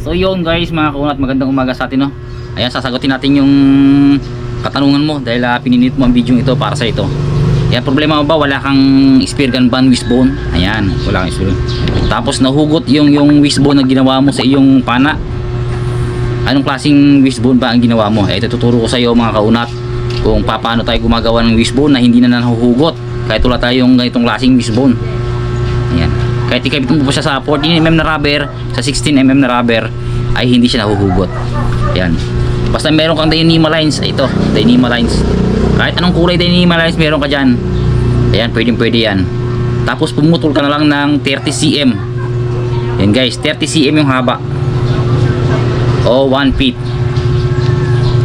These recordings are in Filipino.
So yun guys, mga kaunat, magandang umaga sa atin, no? Ayan, sasagutin natin yung katanungan mo dahil pininit mo ang video ito para sa ito. Ayan, problema mo ba? Wala kang spear gun ban wishbone? Ayan, wala kang spear gun. Tapos nahugot yung wishbone na ginawa mo sa iyong pana. Anong klaseng wishbone ba ang ginawa mo? Ito tuturo ko sa iyo mga kaunat kung paano tayo gumagawa ng wishbone na hindi na nahuhugot kahit wala tayong ganitong klaseng wishbone. Ayan. Kahit ikabit mo pa siya sa 14mm na rubber, sa 16mm na rubber, ay hindi siya nahuhugot. Yan. Basta meron kang Dyneema lines, ito, Dyneema lines. Kahit anong kulay Dyneema lines meron ka dyan. Ayan, pwede yan. Tapos pumutol ka na lang ng 30cm. Yan guys, 30cm yung haba. O 1 feet.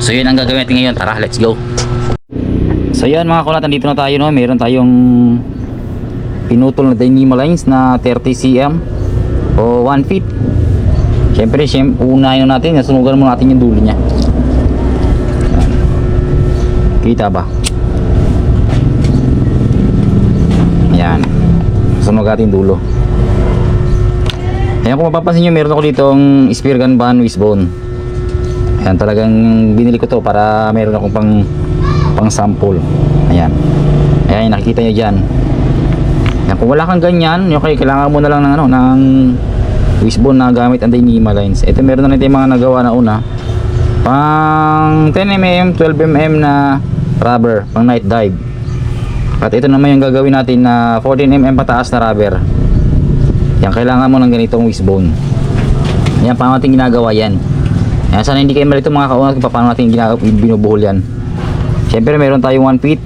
So yun ang gagawin natin ngayon. Tara, let's go. So yan mga kulat, nandito na tayo, no? Meron tayong pinutol na Dyneema lines na 30cm o 1 feet. Siyempre, unahin na natin, nasunugan mo natin yung dulo nya. Kita ba? Ayan, sunog natin dulo. Ayan, kung mapapansin nyo, meron ako ditong spear gun ban wishbone. Ayan, talagang binili ko to para meron akong pang sample. Ayan, ayan, nakikita nyo dyan. Yan, kung wala kang ganyan, okay, kailangan mo na lang ng wishbone na gamit ang Dyneema lines. Ito meron na rin tayong mga nagawa na una. Pang 10mm, 12mm na rubber, pang night dive. At ito naman yung gagawin natin na 14mm pataas na rubber. Yan, kailangan mo ng ganitong wishbone. Yan, paano natin ginagawa yan. Yan, sana hindi kayo malito mga kaunat kung paano natin binubuhol yan. Siyempre meron tayong 1 feet.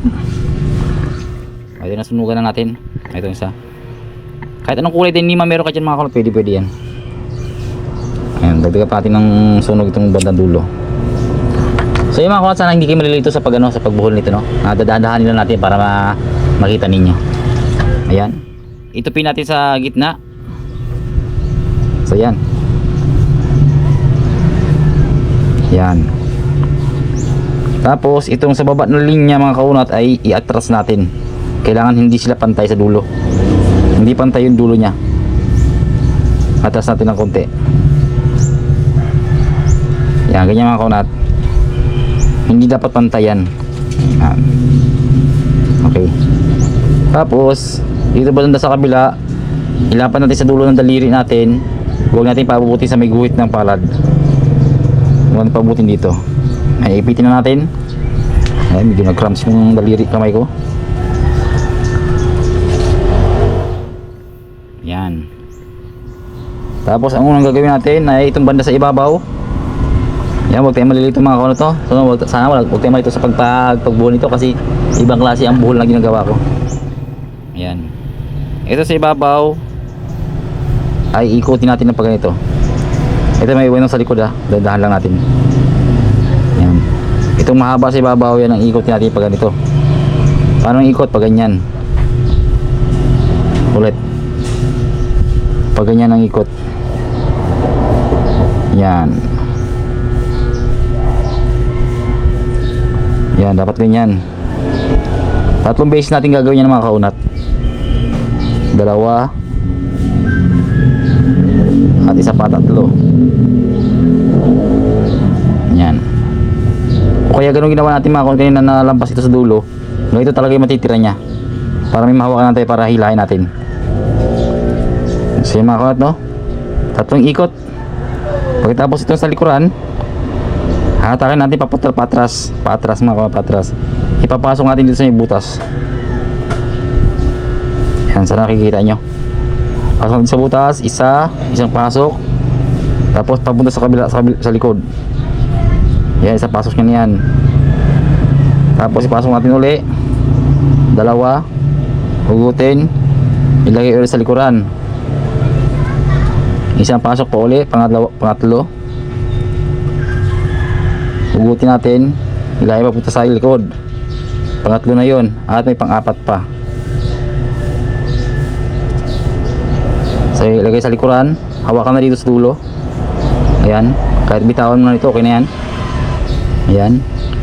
Ayun, nasunugan na natin. Ito isa. Kahit anong kulay Dyneema meron ka dyan mga kaunat, pwede yan. Ayan, dagdagan pa natin ng sunog itong bandang dulo. So yung mga kaunat, sana hindi kayo malilito sa sa pagbuhol nito, no? Dadadahanin lang natin para makita ninyo. Ayan. Itupin natin sa gitna. So yan. Yan. Tapos itong sa baba ng linya mga kaunat ay i-atras natin. Kailangan hindi sila pantay sa dulo. Hindi pantay yung dulo nya. Atras natin ng konti. Yan, ganyan mga kaunat. Hindi dapat pantayan. Yan. Okay. Tapos dito banda sa kabila, ilapan natin sa dulo ng daliri natin. Huwag natin pabubutin sa may guhit ng palad. Huwag natin pabubutin dito. Ay, ipitin na natin. Ay, medyo nag-cramps yung daliri kamay ko. Yan. Tapos ang unang gagawin natin ay itong banda sa ibabaw. Yan, huwag tayong malilito mga kaunat to. So, sana huwag tayong malilito sa pagbuhol nito kasi ibang klase ang buhol na ginagawa ko. Ayan. Ito sa ibabaw ay ikutin natin ng pagganito. Ito may iwan sa likod, dadahan lang natin. Ayan. Itong mahaba sa ibabaw, yan ang ikutin natin pagganito. Paano ang ikot? Pag ganyan. Ulit. Pag ganyan ang ikot. Yan. Yan, dapat ganyan. Tatlong beses natin gagawin yan mga kaunat. Dalawa. At isa pa, tatlo. Yan. O kaya ganun ginawa natin mga kaunat kanina na nalampas ito sa dulo. Ito talaga yung matitira nya. Para may mahawakan natin para hilahin natin. So yung mga kaunat, no? Tatlong ikot. Pagkatapos ito sa likuran, hatakin natin patras mga kaunat, patras. Ipapasok natin dito sa may butas. Yan, sana nakikita nyo. Pasok natin sa butas, isang pasok. Tapos papunta sa kabila, sa likod. Yan, isa pasok nyo na yan. Tapos ipasok natin uli. Dalawa. Hugutin. Ilagay ulit sa likuran. Isang pasok pa uli, pangatlo. Hugutin natin. Ilagay papunta sa likod. Pangatlo na yon. At may pang-apat pa. So ilagay sa likuran. Hawakan na dito sa dulo. Ayan. Kahit bitawan mo na ito, okay na yan. Ayan.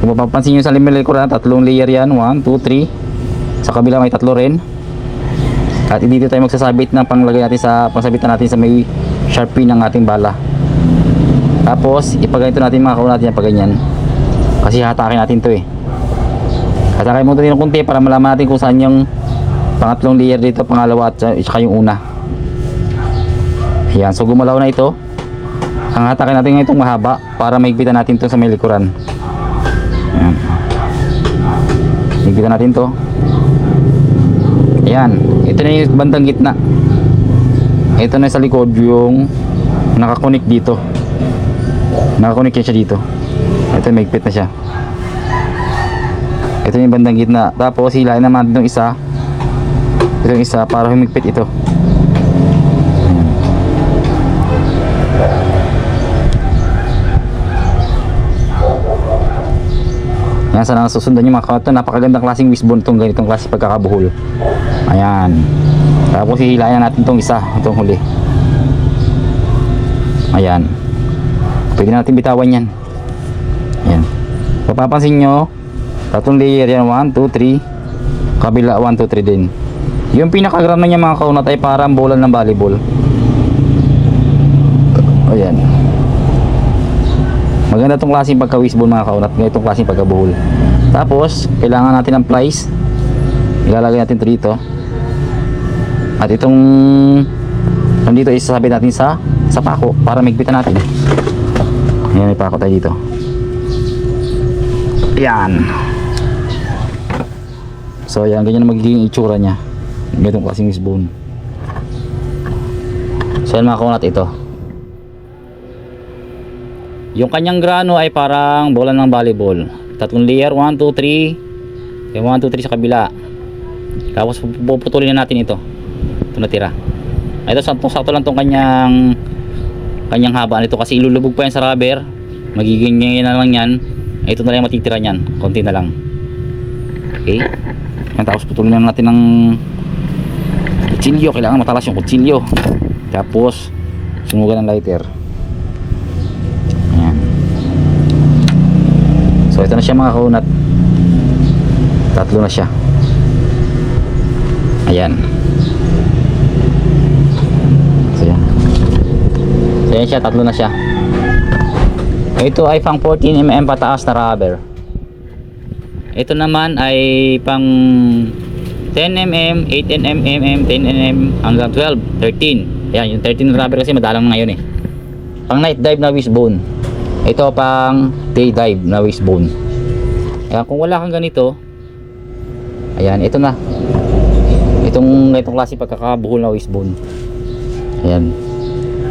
Kung mapapansin nyo sa likuran, tatlong layer yan. 1, 2, 3. Sa kabila may tatlo rin. At dito tayo magsasabit ng pangsabit natin sa may sharpie ng ating bala. Tapos ipaganito natin mga kaunat yan pag ganyan. Kasi hatakin natin to eh. Hatakin mo ito ng kunti para malaman natin kung saan yung pangatlong layer dito, pangalawa at saka yung una. Ayan, so gumalaw na ito. Ang hatakin natin ngayon itong mahaba para maigpitan natin ito sa may likuran. Ayan. Maigpitan natin to. Ayan, ito na yung bandang gitna. Ito na sa likod yung nakakonik dito. Nakakonik siya dito. Ito maigpit na siya. Ito yung bandang gitna. Tapos hilain naman itong isa. Itong isa para humigpit ito. Ayan, sana susundan nyo mga kaunat. Napakagandang klaseng wishbone itong ganitong klase pagkakabuhol. Ayan. Tapos hihilayan natin itong isa, itong huli. Ayan. Pwede natin bitawan yan. Ayan. Papapansin nyo, tatlong layer yan. 1, 2, 3. Kabila 1, 2, 3 din. Yung pinakagrama niya mga kaunat ay parang bola ng volleyball. Ayan. Maganda itong klaseng pagka-wishbone mga kaunat. Ganitong klaseng pagkabuhol. Tapos, kailangan natin ng plies. Ilalagay natin ito dito. At itong nandito isasabit natin sa pako para maigpitan natin. Ayan, may pako tayo dito. Ayan. So ayan, ganyan na magiging itsura nya. Ganitong klaseng wishbone. So ayan mga kaunat, ito. Yung kanyang grano ay parang bola ng volleyball. Tatlong layer, 1, 2, 3. Yung 1, 2, 3 sa kabila. Tapos puputulin na natin ito. Ito natira. Ito sakto lang tong kanyang haba nito kasi ilulubog pa yan sa rubber. Magiging ganyan na lang yan. Ito na lang yung matitira niyan. Konti na lang. Okay. Yan, tapos putulin na natin ng kutsilyo. Kailangan matalas yung kutsilyo. Tapos sumugan ng lighter. Ayan. So ito na siya mga kaunat. Tatlo na siya. Ayan. So yan. So yan siya, tatlo na siya. Ito ay pang 14mm pataas na rubber. Ito naman ay pang 10mm, 18mm, 10mm hanggang 12, 13. Ayan, yung 13 na rubber kasi madalang na ngayon eh. Pang night dive na wishbone. Ito pang day dive na wishbone. Ayan, kung wala kang ganito, ayan, ito na. Itong klase pagkakabuhol na wishbone. Ayan.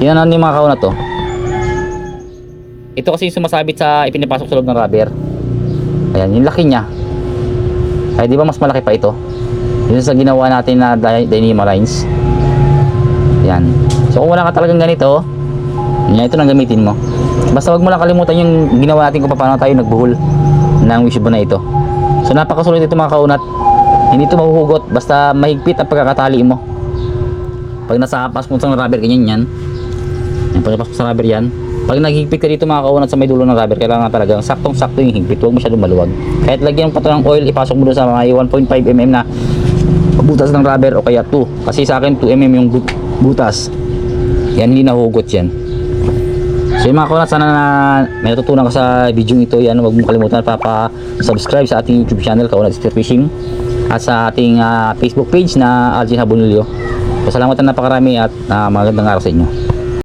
Tingnan natin yung mga kaunat to. Ito kasi yung sumasabit sa ipinapasok sa loob ng rubber. Ayan, yung laki niya. Ay, di ba mas malaki pa ito? Yun sa ginawa natin na Dyneema lines. Ayan. So kung wala ka talagang ganito, yan, ito nang gamitin mo. Basta wag mo lang kalimutan yung ginawa natin kung paano tayo nagbuhol ng wishbone na ito. So napakasulit ito mga kaunat. Hindi ito mahuhugot basta mahigpit ang pagkakatali mo. Pag nasa pas mo sa rubber, ganyan yan. Yan, pagkapas mo sa rubber yan. Pag naghigpit ka dito mga kaunat sa may dulo ng rubber, kailangan talagang saktong-sakto yung higpit. Huwag masyadong maluwag. Kahit lagyan mo pa ito ng oil, ipasok mo doon sa mga 1.5mm na butas ng rubber o kaya 2. Kasi sa akin 2mm yung butas. Yan, hindi nahuhugot yan. So yung mga kaunat, sana na may natutunan ka sa video ito. Yan, huwag mong kalimutan subscribe sa ating YouTube channel, Kaunat Spearfishing. At sa ating Facebook page na Algin Habonilio. So salamat na napakarami at magandang araw sa inyo.